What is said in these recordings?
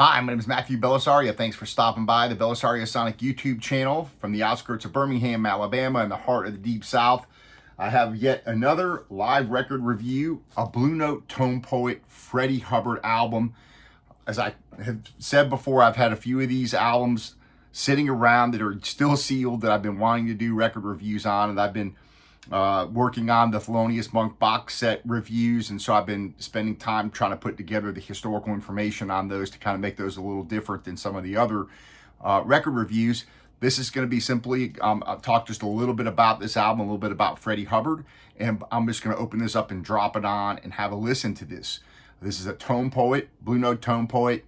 Hi, my name is Matthew Bellisario. Thanks for stopping by the BellisarioSonic YouTube channel from the outskirts of Birmingham, Alabama, in the heart of the Deep South. I have yet another live record review, a Blue Note Tone Poet Freddie Hubbard album. As I have said before, I've had a few of these albums sitting around that are still sealed that I've been wanting to do record reviews on, and I've been working on the Thelonious Monk box set reviews, and so I've been spending time trying to put together the historical information on those to kind of make those a little different than some of the other record reviews. This is going to be simply, I'll talk just a little bit about this album, a little bit about Freddie Hubbard, and I'm just going to open this up and drop it on and have a listen to this. This is a tone poet, Blue Note Tone Poet,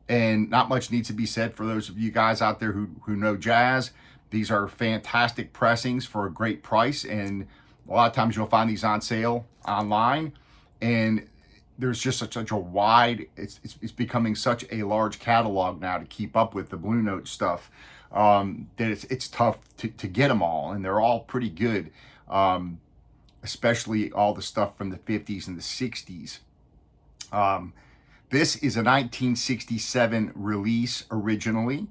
and not much needs to be said for those of you guys out there who know jazz. These are fantastic pressings for a great price, and a lot of times you'll find these on sale online, and there's just such a wide, it's becoming such a large catalog now to keep up with the Blue Note stuff, that it's tough to get them all, and they're all pretty good, especially all the stuff from the 50s and the 60s. This is a 1967 release originally,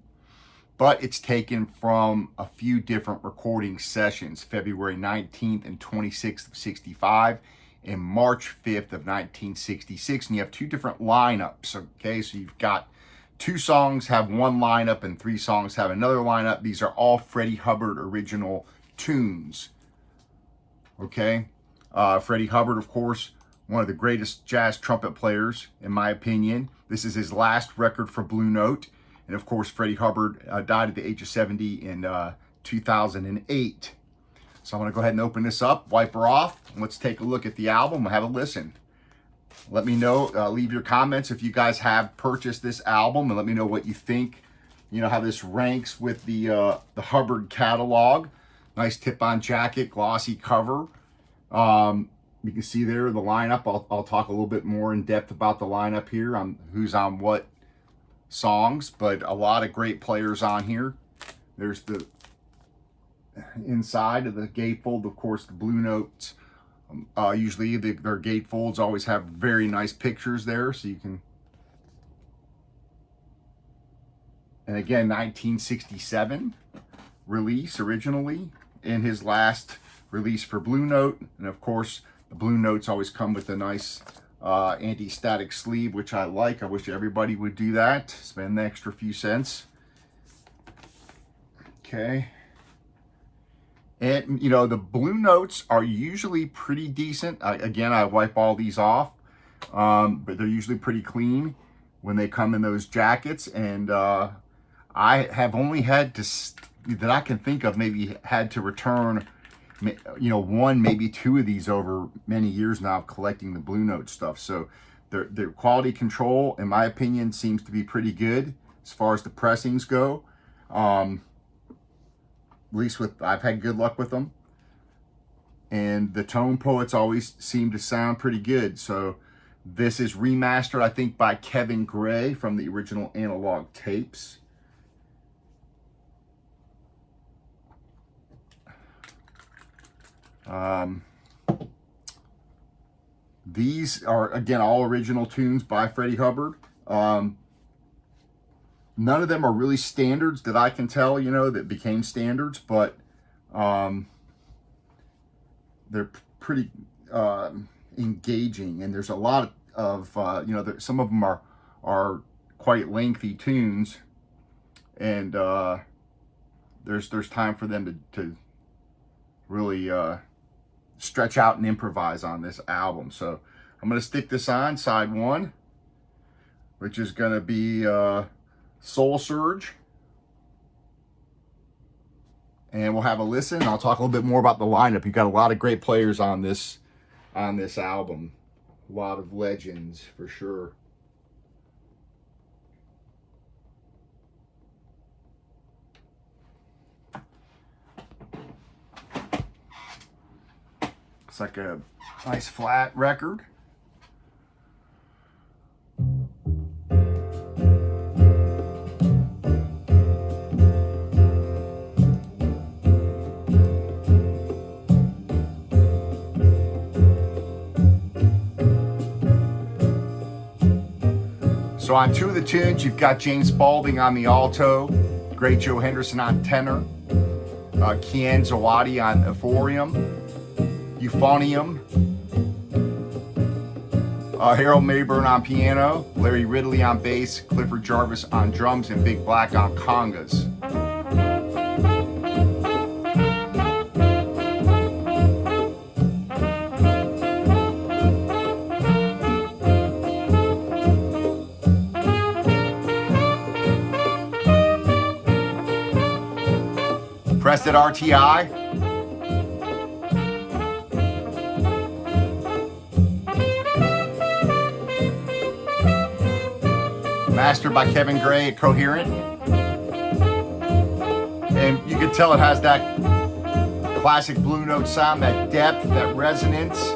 but it's taken from a few different recording sessions, February 19th and 26th of 65 and March 5th of 1966. And you have two different lineups, okay? So you've got two songs have one lineup and three songs have another lineup. These are all Freddie Hubbard original tunes, okay? Freddie Hubbard, of course, one of the greatest jazz trumpet players, in my opinion. This is his last record for Blue Note. And of course, Freddie Hubbard died at the age of 70 in 2008. So I'm gonna go ahead and open this up, wipe her off. Let's take a look at the album and have a listen. Let me know, leave your comments if you guys have purchased this album, and let me know what you think, you know, how this ranks with the Hubbard catalog. Nice tip-on jacket, glossy cover. You can see there the lineup. I'll talk a little bit more in depth about the lineup here on who's on what songs, but a lot of great players on here. There's the inside of the gatefold, of course, the Blue Notes. Usually their gatefolds always have very nice pictures there, so you can. And again, 1967 release originally, in his last release for Blue Note, and of course the Blue Notes always come with a nice anti-static sleeve, which I like. I wish everybody would do that. Spend the extra few cents. Okay. And, you know, the Blue Notes are usually pretty decent. Again, I wipe all these off, but they're usually pretty clean when they come in those jackets. And I have only had to, that I can think of, maybe had to return, you know, one, maybe two of these over many years now of collecting the Blue Note stuff. So their quality control, in my opinion, seems to be pretty good as far as the pressings go. At least I've had good luck with them. And the Tone Poets always seem to sound pretty good. So this is remastered, I think, by Kevin Gray from the original analog tapes. These are, again, all original tunes by Freddie Hubbard. None of them are really standards that I can tell, you know, that became standards, but they're pretty engaging, and there's a lot of, you know, some of them are quite lengthy tunes, and there's time for them to really stretch out and improvise on this album. So I'm going to stick this on side one, which is going to be Soul Surge, and we'll have a listen. I'll talk a little bit more about the lineup. You've got a lot of great players on this album, a lot of legends for sure. It's like a nice flat record. So on two of the tunes, you've got James Spaulding on the alto, great Joe Henderson on tenor, Kiane Zawadi on euphonium, Harold Mabern on piano, Larry Ridley on bass, Clifford Jarvis on drums, and Big Black on congas. Pressed at RTI. Mastered by Kevin Gray at Coherent. And you can tell it has that classic Blue Note sound, that depth, that resonance.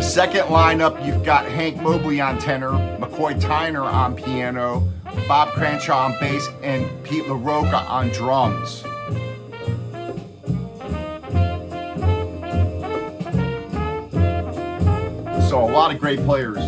Second lineup, you've got Hank Mobley on tenor, McCoy Tyner on piano, Bob Cranshaw on bass, and Pete LaRoca on drums. So a lot of great players.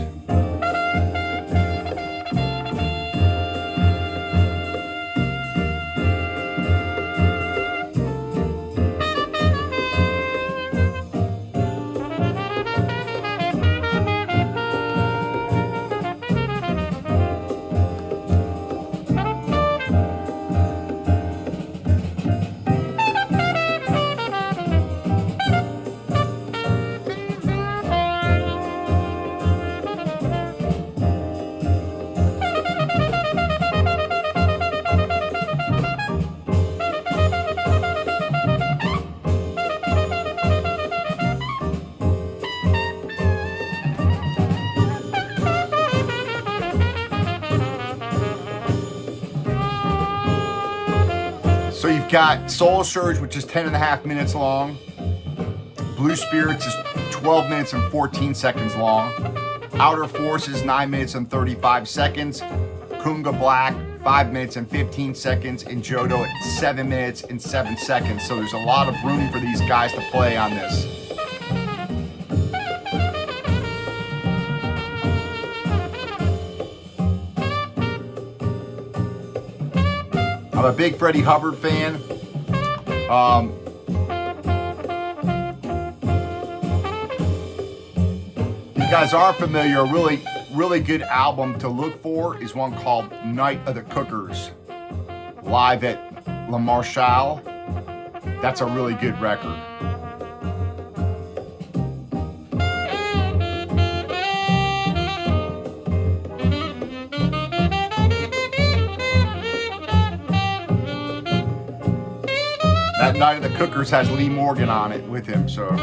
So you've got Soul Surge, which is 10.5 minutes long. Blue Spirits is 12 minutes and 14 seconds long. Outer Forces, 9 minutes and 35 seconds. Kunga Black, 5 minutes and 15 seconds. And Jodo at 7 minutes and 7 seconds. So there's a lot of room for these guys to play on this. I'm a big Freddie Hubbard fan. If you guys are familiar, a really good album to look for is one called Night of the Cookers, live at La Marshall. That's a really good record. That Night of the Cookers has Lee Morgan on it with him, so.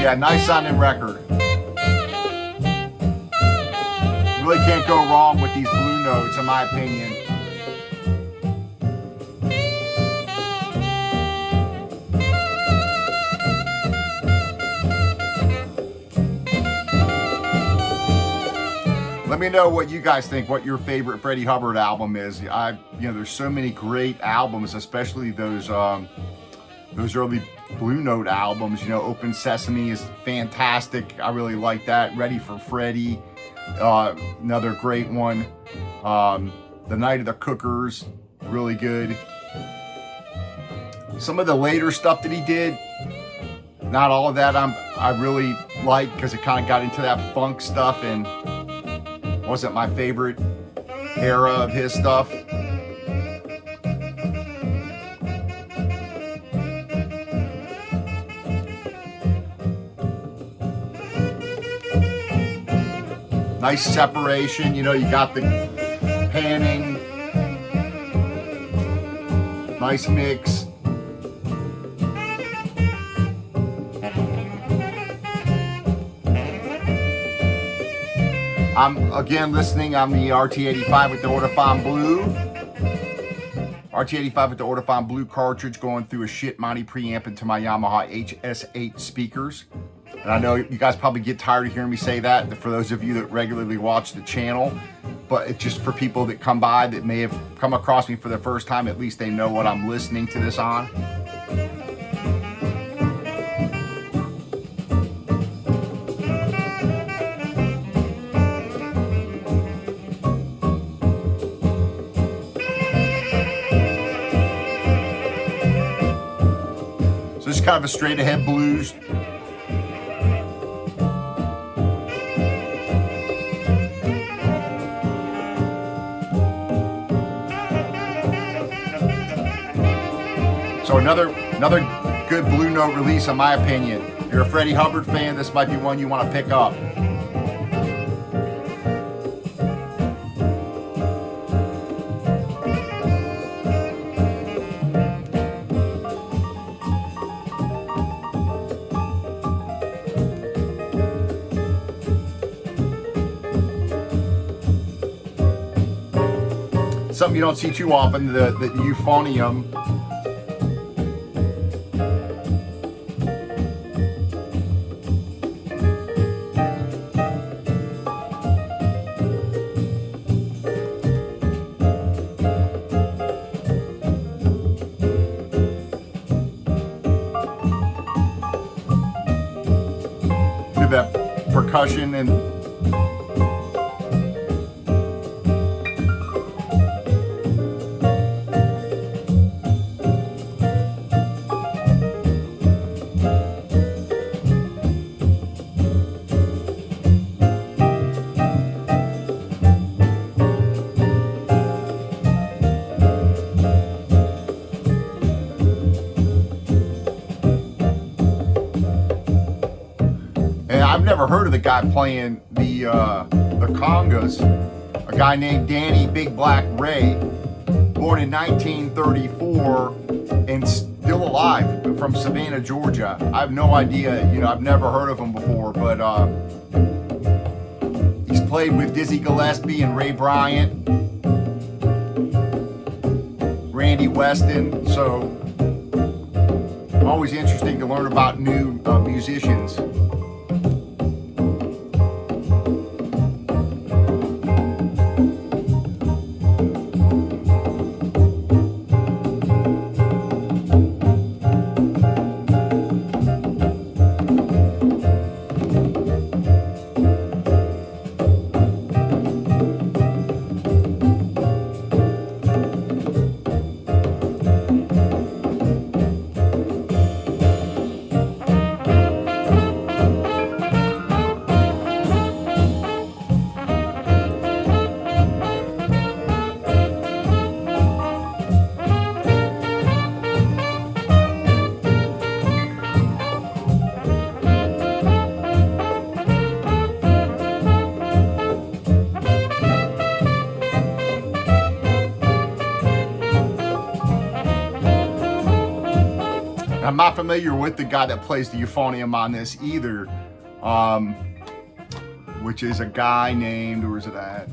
Yeah, nice sounding record. Really can't go wrong with these Blue Notes, in my opinion. Let me know what you guys think, what your favorite Freddie Hubbard album is. There's so many great albums, especially those early Blue Note albums. Open Sesame is fantastic. I really like that. Ready for Freddie, another great one. The Night of the Cookers, really good. Some of the later stuff that he did, not all of that I really like, because it kind of got into that funk stuff and wasn't my favorite era of his stuff. Nice separation, you know, you got the panning. Nice mix. I'm again listening on the RT85 with the Ortofon Blue. RT85 with the Ortofon Blue cartridge going through a shit Monty preamp into my Yamaha HS8 speakers. And I know you guys probably get tired of hearing me say that, for those of you that regularly watch the channel. But it's just for people that come by that may have come across me for the first time, at least they know what I'm listening to this on. So this is kind of a straight ahead blues. So another good Blue Note release in my opinion. If you're a Freddie Hubbard fan, this might be one you want to pick up. Something you don't see too often, the euphonium. That percussion and I've never heard of the guy playing the congas. A guy named Danny Big Black Ray, born in 1934 and still alive, from Savannah, Georgia. I have no idea, you know, I've never heard of him before, but he's played with Dizzy Gillespie and Ray Bryant, Randy Weston, so always interesting to learn about new musicians. I'm not familiar with the guy that plays the euphonium on this either, which is a guy named, where is it at?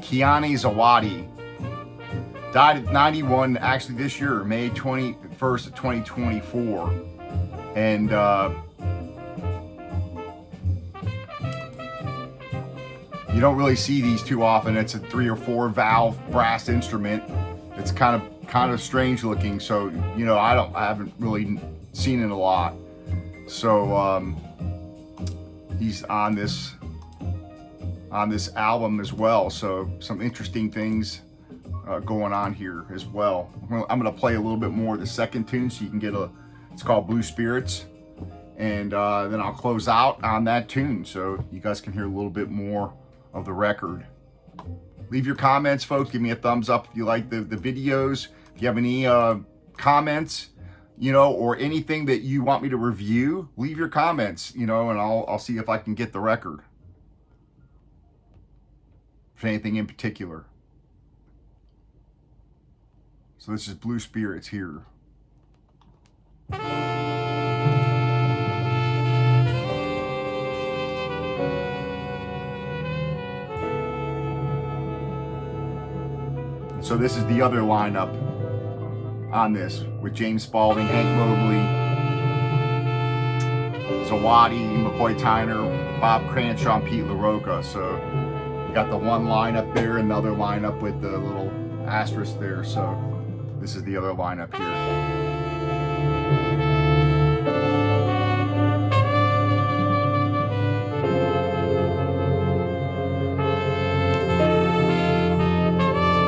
Kiane Zawadi. Died at 91, actually this year, May 21st of 2024. And you don't really see these too often. It's a 3 or 4 valve brass instrument. It's kind of strange looking, so you know I haven't really seen it a lot. So he's on this album as well. So some interesting things going on here as well. I'm gonna play a little bit more of the second tune so you can get it's called Blue Spirits, and then I'll close out on that tune so you guys can hear a little bit more of the record. Leave your comments, folks. Give me a thumbs up if you like the videos. If you have any comments, you know, or anything that you want me to review, leave your comments, you know, and I'll see if I can get the record. If anything in particular. So this is Blue Spirits here. So this is the other lineup on this with James Spaulding, Hank Mobley, Zawadi, McCoy Tyner, Bob Cranshaw, and Pete LaRoca. So you got the one lineup there and the other lineup with the little asterisk there. So this is the other lineup here.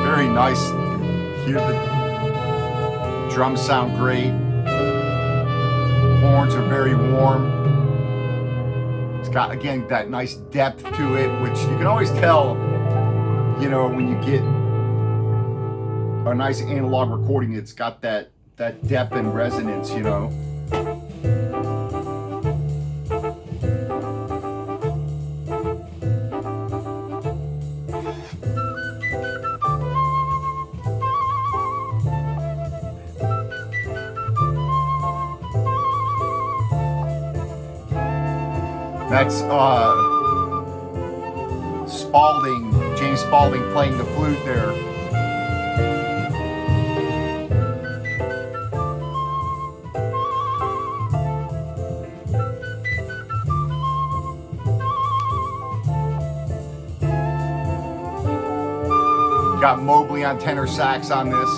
Very nice. Hear the drums sound great. Horns are very warm. It's got, again, that nice depth to it, which you can always tell, you know, when you get a nice analog recording. It's got that depth and resonance, you know. That's Spaulding, James Spaulding playing the flute there. Got Mobley on tenor sax on this.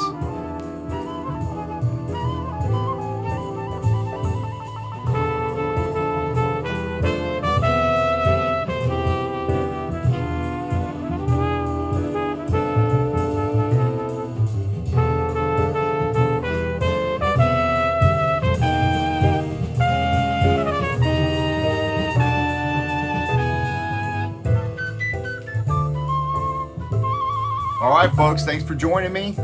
All right, folks, thanks for joining me.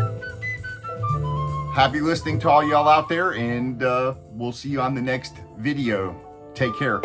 Happy listening to all y'all out there, and we'll see you on the next video. Take care.